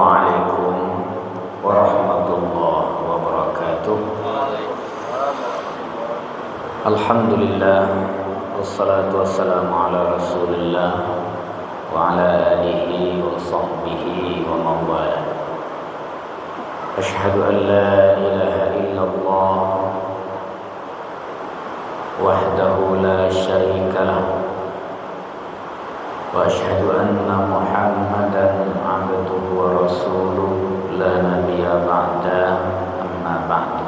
Assalamualaikum warahmatullahi wabarakatuh. Alhamdulillah, wassalatu wassalamu ala Rasulillah wa ala alihi wa sahbihi wa mawala. Asyhadu an la ilaha illallah wahdahu la syarika lah, wa asyhadu anna Muhammadan abduhu wa rasuluh la nabiyya ba'da, amma ba'du.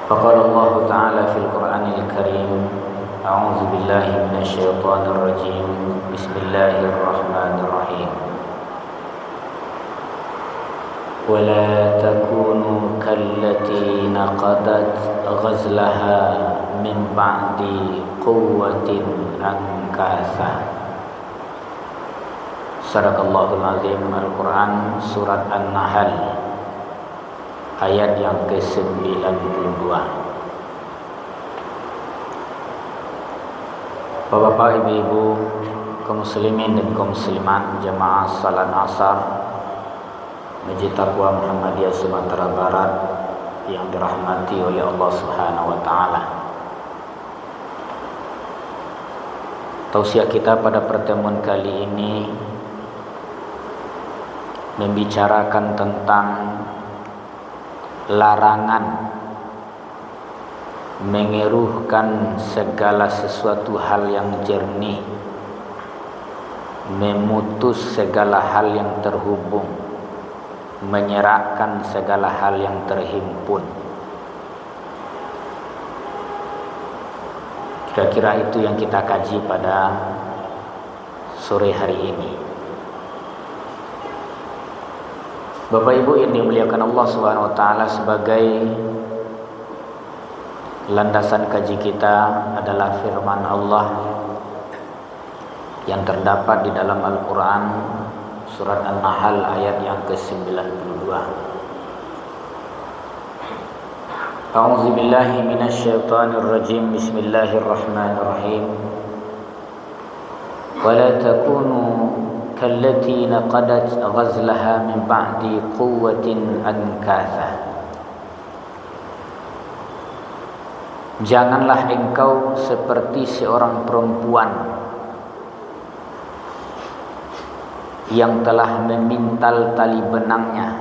Faqala Allah Ta'ala fil Qur'anil Karim, a'udzu billahi minasy syaithanir rajim. Bismillahirrahmanirrahim. Wa la takunu kallati naqadat ghazlaha min ba'di quwwatin ankasa. Sadaqallahul azim. Al-Quran surat An-Nahl ayat yang ke-92. Bapak-bapak, ibu-ibu, kaum muslimin dan kaum muslimat jamaah salat asar Masjid Taqwa Muhammadiyah Sumatera Barat yang dirahmati oleh Allah Subhanahu wa taala. Tausiah kita pada pertemuan kali ini membicarakan tentang larangan mengeruhkan segala sesuatu hal yang jernih, memutus segala hal yang terhubung, menyerahkan segala hal yang terhimpun. Kira-kira itu yang kita kaji pada sore hari ini. Bapak Ibu yang dimuliakan Allah Subhanahu wa taala, sebagai landasan kaji kita adalah firman Allah yang terdapat di dalam Al-Quran surat An-Nahl ayat yang ke-92. A'udzu billahi minasy syaithanir rajim. Bismillahirrahmanirrahim. Wa la takunu kallati naqadat ghazlaha min ba'di quwwatin ankatha. Janganlah engkau seperti seorang perempuan yang telah memintal tali benangnya,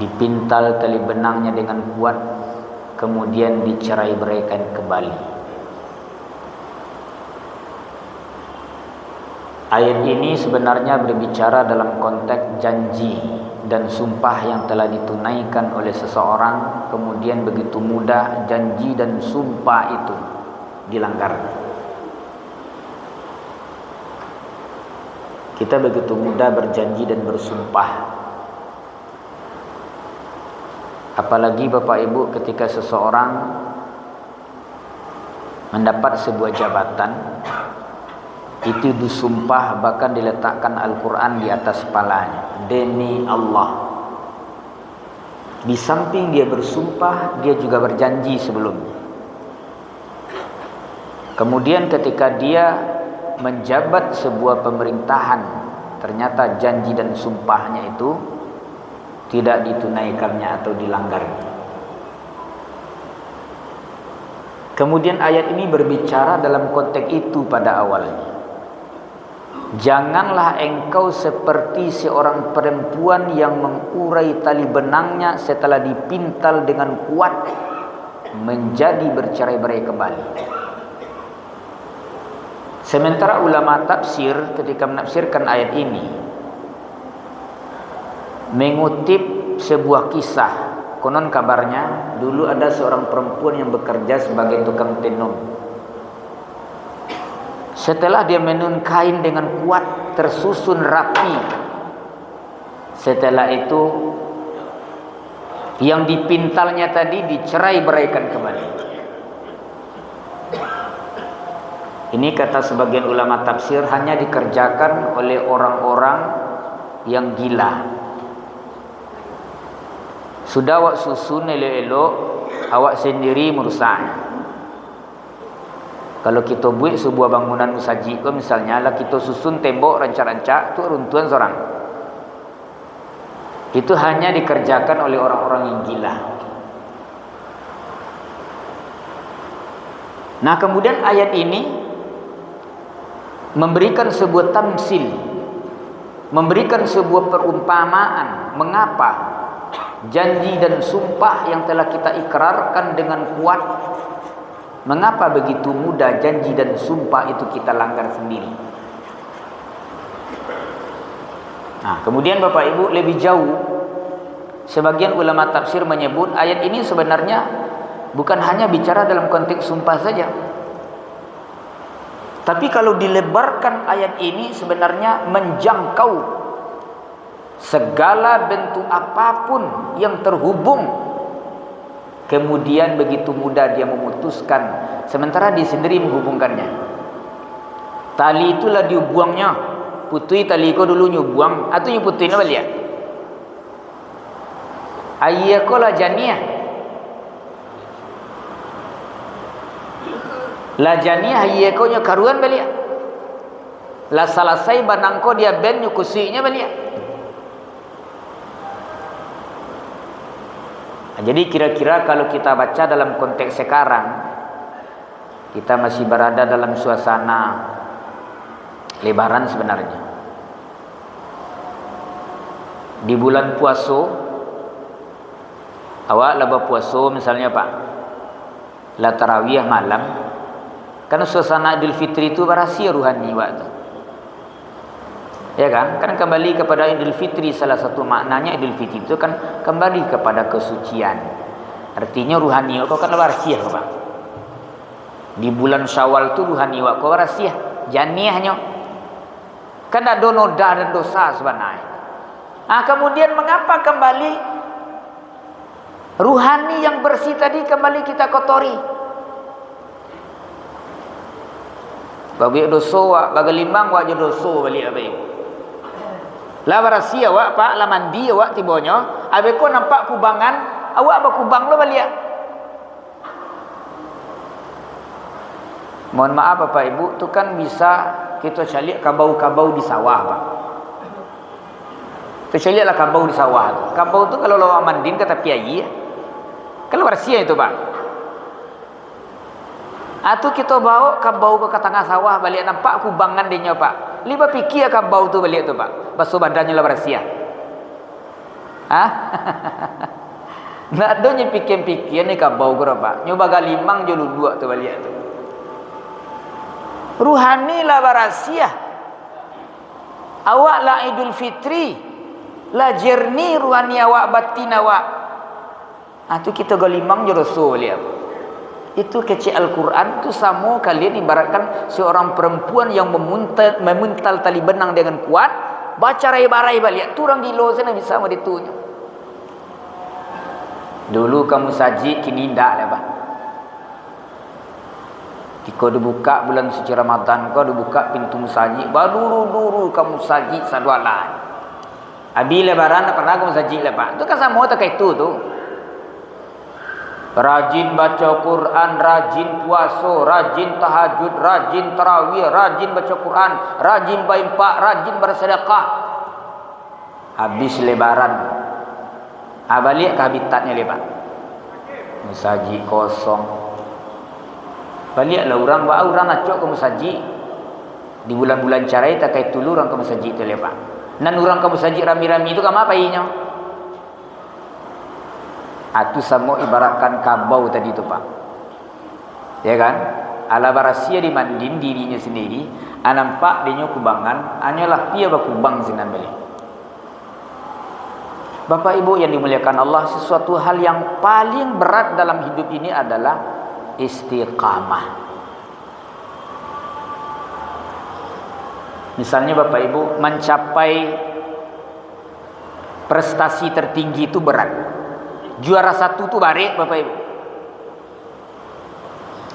dipintal tali benangnya dengan kuat, kemudian dicerai-beraikan kembali. Ayat ini sebenarnya berbicara dalam konteks janji dan sumpah yang telah ditunaikan oleh seseorang, kemudian begitu mudah janji dan sumpah itu dilanggar. Kita begitu mudah berjanji dan bersumpah. Apalagi Bapak Ibu, ketika seseorang mendapat sebuah jabatan, itu disumpah, bahkan diletakkan Al-Quran di atas kepalanya, demi Allah. Di samping dia bersumpah, dia juga berjanji sebelumnya. Kemudian ketika dia menjabat sebuah pemerintahan, ternyata janji dan sumpahnya itu tidak ditunaikannya atau dilanggarnya. Kemudian ayat ini berbicara dalam konteks itu pada awalnya. Janganlah engkau seperti seorang perempuan yang mengurai tali benangnya setelah dipintal dengan kuat menjadi bercerai-berai kembali. Sementara ulama tafsir ketika menafsirkan ayat ini mengutip sebuah kisah. Konon kabarnya dulu ada seorang perempuan yang bekerja sebagai tukang tenun. Setelah dia menenun kain dengan kuat, tersusun rapi, setelah itu yang dipintalnya tadi dicerai-beraikan kembali. Ini kata sebagian ulama tafsir hanya dikerjakan oleh orang-orang yang gila. Sudah awak susun elok-elok, awak sendiri merusak. Kalau kita buat sebuah bangunan musaji, misalnya lah kita susun tembok rancak-rancak, itu runtuhan seorang. Itu hanya dikerjakan oleh orang-orang yang gila. Nah, kemudian ayat ini memberikan sebuah tamsil, memberikan sebuah perumpamaan mengapa janji dan sumpah yang telah kita ikrarkan dengan kuat, mengapa begitu mudah janji dan sumpah itu kita langgar sendiri. Nah, kemudian Bapak Ibu lebih jauh, sebagian ulama tafsir menyebut ayat ini sebenarnya bukan hanya bicara dalam konteks sumpah saja. Tapi kalau dilebarkan ayat ini sebenarnya menjangkau segala bentuk apapun yang terhubung. Kemudian begitu mudah dia memutuskan, sementara dia sendiri menghubungkannya. Tali itulah dibuangnya. Putui tali ko dulu nyubuang, atau nyuputui na balik. Ayyakola janiyah. La janiyah ayyakonya karuan balik. La salasai banangko dia ben nyukusinya balik. Jadi kira-kira kalau kita baca dalam konteks sekarang, kita masih berada dalam suasana lebaran sebenarnya. Di bulan puasa, awak laba puasa misalnya Pak, la tarawih malam, karena suasana Idul Fitri itu berhasil ruhani waktu. Ya kan? Kan kembali kepada Idul Fitri, salah satu maknanya Idul Fitri itu kan kembali kepada kesucian. Artinya ruhani kau kan berhasil Pak. Di bulan Syawal itu ruhani kau berhasil. Janiyahnya kan ada noda dan dosa sebenarnya. Ah, kemudian mengapa kembali ruhani yang bersih tadi kembali kita kotori? Bagi dosa wak, bagi limang wak je dosa balik apa itu? Lah barasia awak Pak, lah mandi awak tibonyo, abe ko nampak kubangan, awak apa kubang lo balik. Mohon maaf Bapak Ibu, tu kan bisa kita cari kabau-kabau di sawah Pak. Kita carilah kabau di sawah. Kabau tu kalau lawan mandin kata piayi, kalau barasia itu Pak. Atau kita bawa kabau ke tengah sawah balik nampak kubangan dia Pak. Liba fikir kabau tu balik tu Pak. Basuh badannya lah berasia. Hah? Nak ada ni pikir-pikir ni kabau ke Pak. Nyoba galimang je lu dua tu balik tu. Ruhani lah berasia. Awak lah Idul Fitri. Lah jernih ruhani awak, batin awak. Tu kita galimang je rasul balik. Itu kecil Al-Quran itu sama kalian ibaratkan seorang perempuan yang memuntal tali benang dengan kuat, baca rai-barai balik tu orang gila sana bisa sama ditunya. Dulu kamu saji kini ndak lah Pak. Jika dibuka bulan suci Ramadan kau dibuka pintu musaji, baru kamu saji sadwalan. Abi lebaran pernah kamu saji lah Pak. Itu kan sama tak kayak itu tu. Rajin baca Quran, rajin puasa, rajin tahajud, rajin tarawih, rajin baca Quran, rajin berimpak, rajin bersedekah. Habis lebaran, balik ke habitatnya lepas. Musaji kosong. Baliklah orang acok ke musaji. Di bulan-bulan carai tak kait dulu orang ke musaji itu lepas. Dan orang ke musaji rami-rami itu kamu apa inya? Itu sama ibaratkan kabau tadi tu Pak. Ya kan? Ala barasia dimandin dirinya sendiri, nampak dia kubangan, hanyalah dia berkubang dengan balik. Bapak Ibu yang dimuliakan Allah, sesuatu hal yang paling berat dalam hidup ini adalah istiqamah. Misalnya Bapak Ibu mencapai prestasi tertinggi itu berat. Juara satu tu barik Bapak Ibu.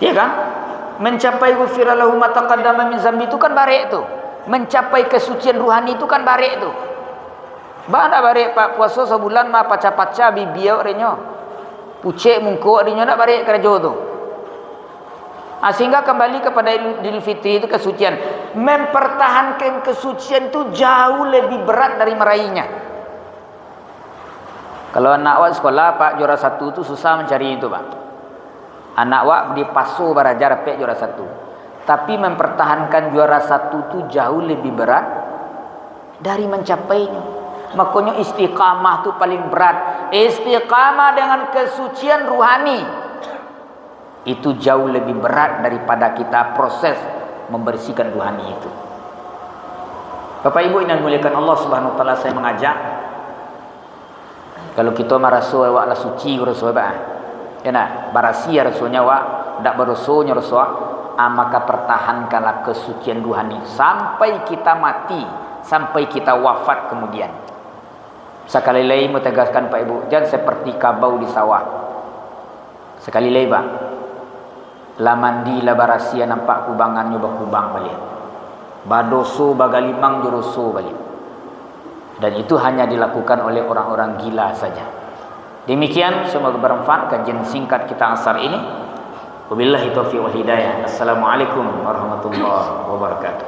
Ya kan? Mencapai ghufira lahu ma taqaddama min zambi itu kan barik tu. Mencapai kesucian ruhani itu kan barik tu. Ba nak barik Pak puasa sebulan mah paca-paca bibiau renyo. Pucek mungkuk renyo nak barik kerja tu. Sehingga kembali kepada Idul Fitri itu kesucian. Mempertahankan kesucian itu jauh lebih berat dari meraihnya. Kalau anak awak sekolah Pak juara 1 itu susah mencari itu Pak. Anak awak di pasu barajar Pak juara 1. Tapi mempertahankan juara 1 itu jauh lebih berat dari mencapainya. Makanya istiqamah itu paling berat. Istiqamah dengan kesucian ruhani itu jauh lebih berat daripada kita proses membersihkan ruhani itu. Bapak Ibu yang dimuliakan Allah Subhanahu wa taala, saya mengajak kalau kita marasul awak la suci rasul ba. Ya nak, barasia rasulnya awak ndak berusuhnya rasul, maka pertahankanlah kesucian ruhani sampai kita mati, sampai kita wafat kemudian. Sekali lagi menegaskan Pak Ibu, jangan seperti kabau di sawah. Sekali lagi Pak, la mandi la barasia nampak kubangan nyoba kubang balik. Badoso bagalimang juruso balik. Dan itu hanya dilakukan oleh orang-orang gila saja. Demikian, semoga bermanfaat kajian singkat kita asar ini. Wabillahi taufiq wal hidayah. Assalamualaikum warahmatullahi wabarakatuh.